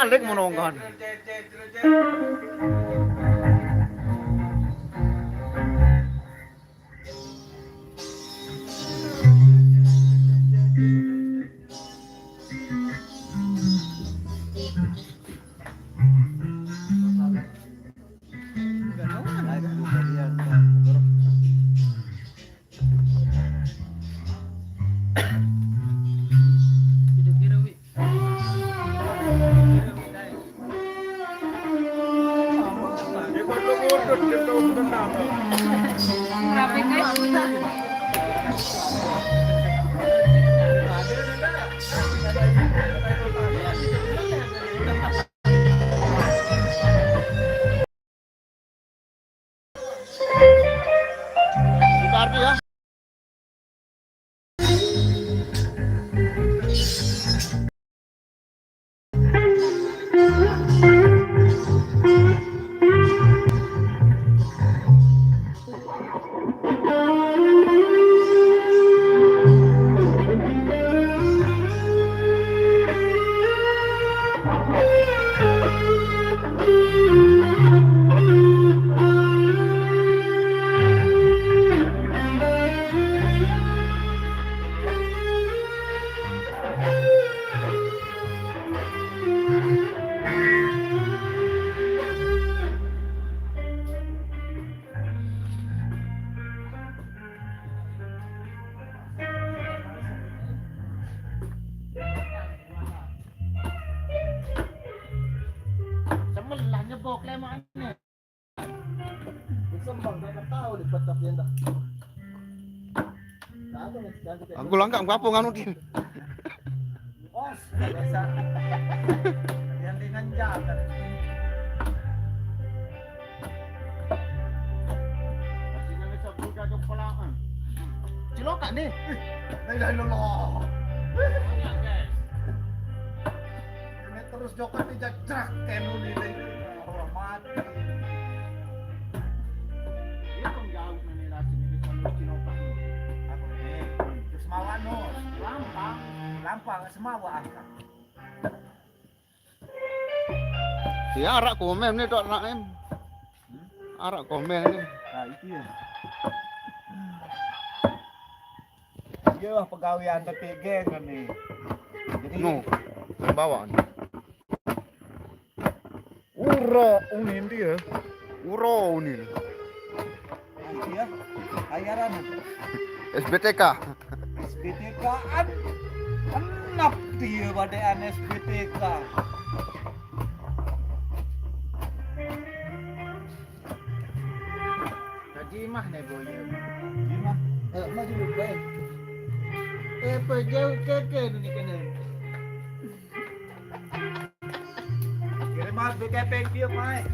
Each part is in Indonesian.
Malik menongkan. sembang tak tahu di petak yang dah. Aku langkah ngapa nganu dia. Oh, biasa. Yang dengan jalan. Masih bisa buka kepelaan. Cilokan nih. Dah lolo. Ini terus jokat dijajak kenu nih. Allah mati. Dia kan jauh menilai ini kalau Cilokan. Aku nih. Terus mawan no. Lampang semawa angkat. Ya arak komen nih tok nak em. Arak komen nih. Nah, itu ya. Iya, pegawaian tapi geng kan nih. Jadi No, bawa nih. unin dia. Uro ini. Iya, ayaran. SBTK. SBTK an enap dia badaian SBTK. Gaji mah nih boy. Gimana? Maju dulu baik. Pejauh keke ni kena. Kirim mas BKP dia mai.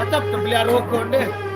Tetap terpelihara hukum deh.